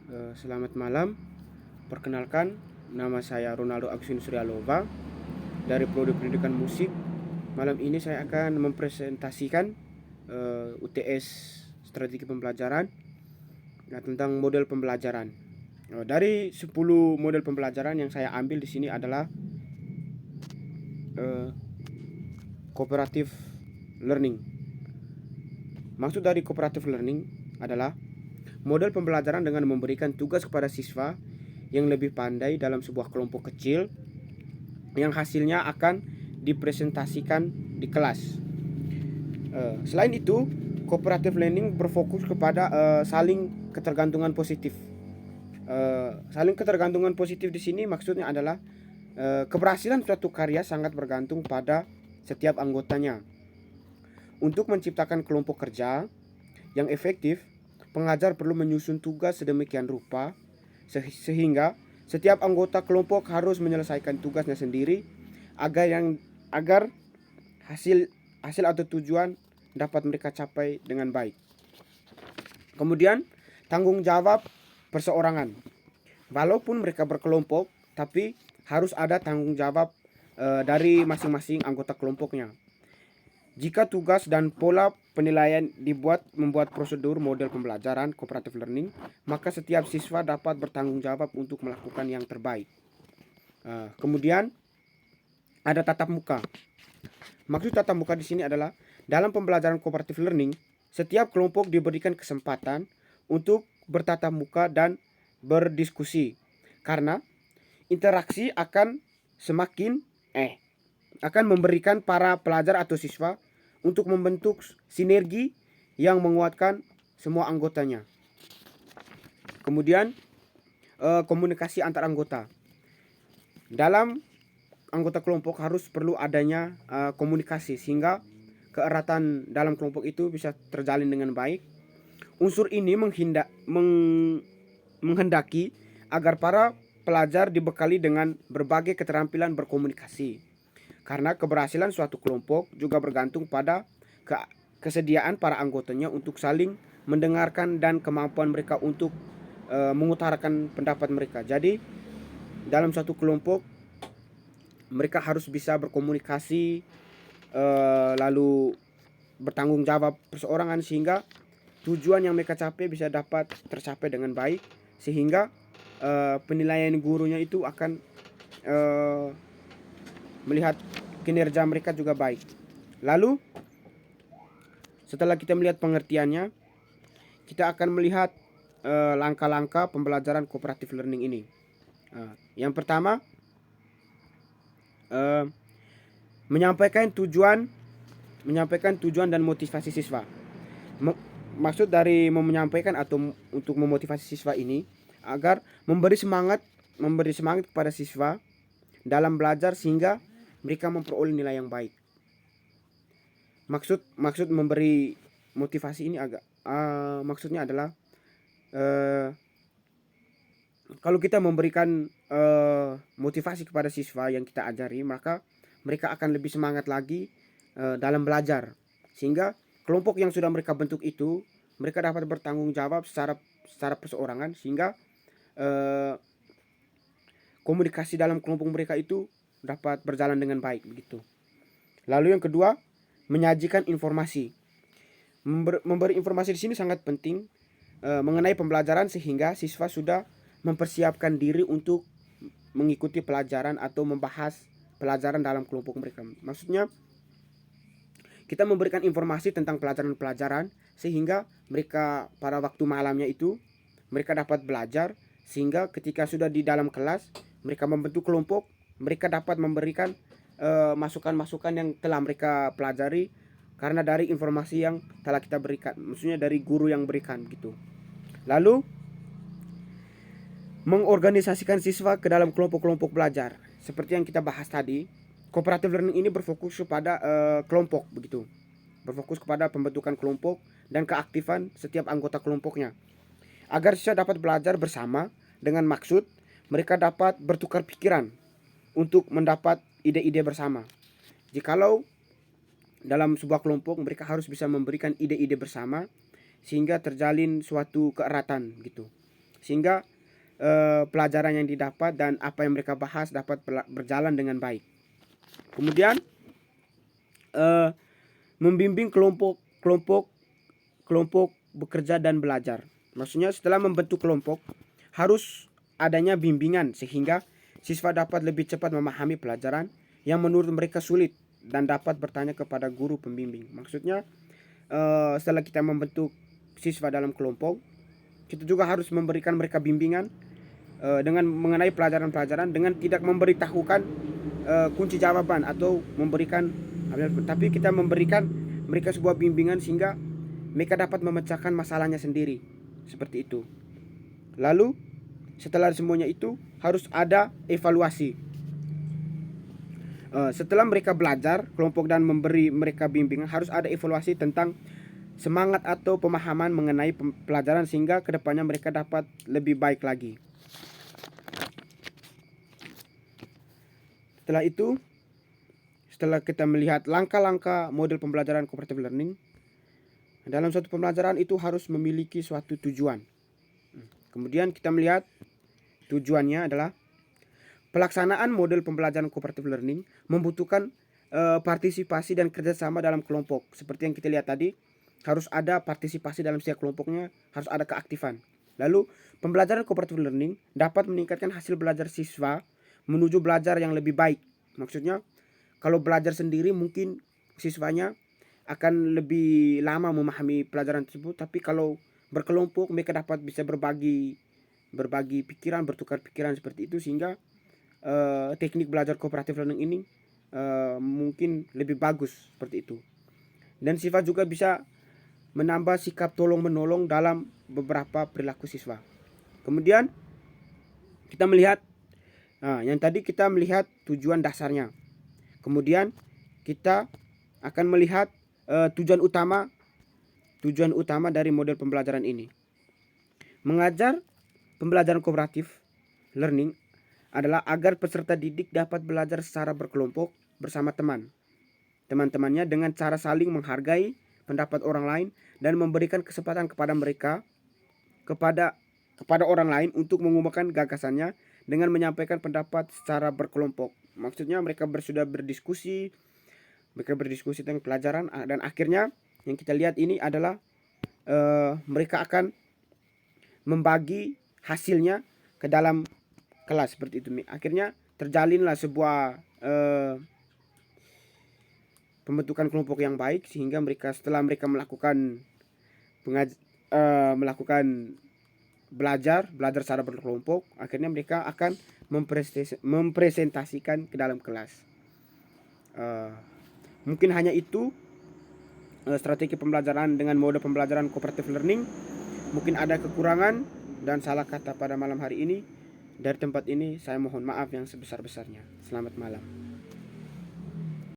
Selamat malam. Perkenalkan, nama saya Ronaldo Agustin Suryalova dari Prodi Pendidikan Musik. Malam ini saya akan mempresentasikan UTS Strategi Pembelajaran tentang model pembelajaran. Dari 10 model pembelajaran yang saya ambil di sini adalah uh, cooperative learning. Maksud dari cooperative learning adalah model pembelajaran dengan memberikan tugas kepada siswa yang lebih pandai dalam sebuah kelompok kecil yang hasilnya akan dipresentasikan di kelas. Selain itu, cooperative learning berfokus kepada saling ketergantungan positif. Saling ketergantungan positif di sini maksudnya adalah keberhasilan suatu karya sangat bergantung pada setiap anggotanya. Untuk menciptakan kelompok kerja yang efektif, pengajar perlu menyusun tugas sedemikian rupa sehingga setiap anggota kelompok harus menyelesaikan tugasnya sendiri agar hasil atau tujuan dapat mereka capai dengan baik. Kemudian, tanggung jawab perseorangan. Walaupun mereka berkelompok, tapi harus ada tanggung jawab dari masing-masing anggota kelompoknya. Jika tugas dan pola penilaian membuat prosedur model pembelajaran cooperative learning, maka setiap siswa dapat bertanggung jawab untuk melakukan yang terbaik. Kemudian ada tatap muka. Maksud tatap muka di sini adalah dalam pembelajaran cooperative learning, setiap kelompok diberikan kesempatan untuk bertatap muka dan berdiskusi, karena interaksi akan memberikan para pelajar atau siswa untuk membentuk sinergi yang menguatkan semua anggotanya. Kemudian komunikasi antar anggota. Dalam anggota kelompok harus perlu adanya komunikasi sehingga keeratan dalam kelompok itu bisa terjalin dengan baik. Unsur ini menghendaki agar para pelajar dibekali dengan berbagai keterampilan berkomunikasi. Karena keberhasilan suatu kelompok juga bergantung pada kesediaan para anggotanya untuk saling mendengarkan dan kemampuan mereka untuk mengutarakan pendapat mereka. Jadi dalam suatu kelompok mereka harus bisa berkomunikasi, lalu bertanggung jawab perseorangan sehingga tujuan yang mereka capai bisa dapat tercapai dengan baik, sehingga penilaian gurunya itu akan melihat kinerja mereka juga baik. Lalu setelah kita melihat pengertiannya, kita akan melihat langkah-langkah pembelajaran cooperative learning ini. Yang pertama, menyampaikan tujuan dan motivasi siswa. Maksud dari menyampaikan atau untuk memotivasi siswa ini agar memberi semangat kepada siswa dalam belajar sehingga mereka memperoleh nilai yang baik. Maksud memberi motivasi ini maksudnya adalah kalau kita memberikan motivasi kepada siswa yang kita ajari, maka mereka akan lebih semangat lagi dalam belajar, sehingga kelompok yang sudah mereka bentuk itu mereka dapat bertanggung jawab secara perseorangan, sehingga komunikasi dalam kelompok mereka itu dapat berjalan dengan baik begitu. Lalu yang kedua, menyajikan informasi. Memberi informasi di sini sangat penting mengenai pembelajaran sehingga siswa sudah mempersiapkan diri untuk mengikuti pelajaran atau membahas pelajaran dalam kelompok mereka. Maksudnya kita memberikan informasi tentang pelajaran-pelajaran sehingga mereka pada waktu malamnya itu mereka dapat belajar, sehingga ketika sudah di dalam kelas mereka membentuk kelompok, mereka dapat memberikan masukan-masukan yang telah mereka pelajari karena dari informasi yang telah kita berikan, maksudnya dari guru yang berikan gitu. Lalu mengorganisasikan siswa ke dalam kelompok-kelompok belajar. Seperti yang kita bahas tadi, cooperative learning ini berfokus kepada kelompok begitu. Berfokus kepada pembentukan kelompok dan keaktifan setiap anggota kelompoknya. Agar siswa dapat belajar bersama dengan maksud mereka dapat bertukar pikiran untuk mendapat ide-ide bersama. Jikalau dalam sebuah kelompok mereka harus bisa memberikan ide-ide bersama sehingga terjalin suatu keeratan gitu. sehingga pelajaran yang didapat dan apa yang mereka bahas dapat berjalan dengan baik. Kemudian membimbing kelompok bekerja dan belajar. Maksudnya setelah membentuk kelompok harus adanya bimbingan sehingga siswa dapat lebih cepat memahami pelajaran yang menurut mereka sulit dan dapat bertanya kepada guru pembimbing. Maksudnya setelah kita membentuk siswa dalam kelompok, kita juga harus memberikan mereka bimbingan dengan mengenai pelajaran-pelajaran dengan tidak memberitahukan kunci jawaban atau memberikan, tapi kita memberikan mereka sebuah bimbingan sehingga mereka dapat memecahkan masalahnya sendiri, seperti itu. Lalu setelah semuanya itu harus ada evaluasi. Setelah mereka belajar kelompok dan memberi mereka bimbingan, harus ada evaluasi tentang semangat atau pemahaman mengenai pelajaran sehingga kedepannya mereka dapat lebih baik lagi. Setelah itu, setelah kita melihat langkah-langkah model pembelajaran cooperative learning, dalam suatu pembelajaran itu harus memiliki suatu tujuan. Kemudian kita melihat tujuannya adalah pelaksanaan model pembelajaran cooperative learning membutuhkan partisipasi dan kerjasama dalam kelompok. Seperti yang kita lihat tadi, harus ada partisipasi dalam setiap kelompoknya, harus ada keaktifan. Lalu pembelajaran cooperative learning dapat meningkatkan hasil belajar siswa menuju belajar yang lebih baik. Maksudnya kalau belajar sendiri mungkin siswanya akan lebih lama memahami pelajaran tersebut, tapi kalau berkelompok mereka dapat bisa berbagi pikiran, bertukar pikiran seperti itu, sehingga teknik belajar cooperative learning ini mungkin lebih bagus seperti itu. Dan siswa juga bisa menambah sikap tolong menolong dalam beberapa perilaku siswa. Kemudian kita melihat yang tadi kita melihat tujuan dasarnya. Kemudian kita akan melihat tujuan utama dari model pembelajaran ini. Mengajar pembelajaran cooperative learning adalah agar peserta didik dapat belajar secara berkelompok bersama teman-temannya dengan cara saling menghargai pendapat orang lain dan memberikan kesempatan kepada mereka kepada orang lain untuk mengumumkan gagasannya dengan menyampaikan pendapat secara berkelompok. Maksudnya mereka sudah berdiskusi tentang pelajaran, dan akhirnya yang kita lihat ini adalah mereka akan membagi hasilnya ke dalam kelas seperti itu. Akhirnya terjalinlah sebuah pembentukan kelompok yang baik, sehingga mereka setelah mereka melakukan belajar secara berkelompok, akhirnya mereka akan mempresentasikan ke dalam kelas. Mungkin hanya itu strategi pembelajaran dengan mode pembelajaran cooperative learning. Mungkin ada kekurangan dan salah kata pada malam hari ini. Dari tempat ini saya mohon maaf yang sebesar-besarnya. Selamat malam.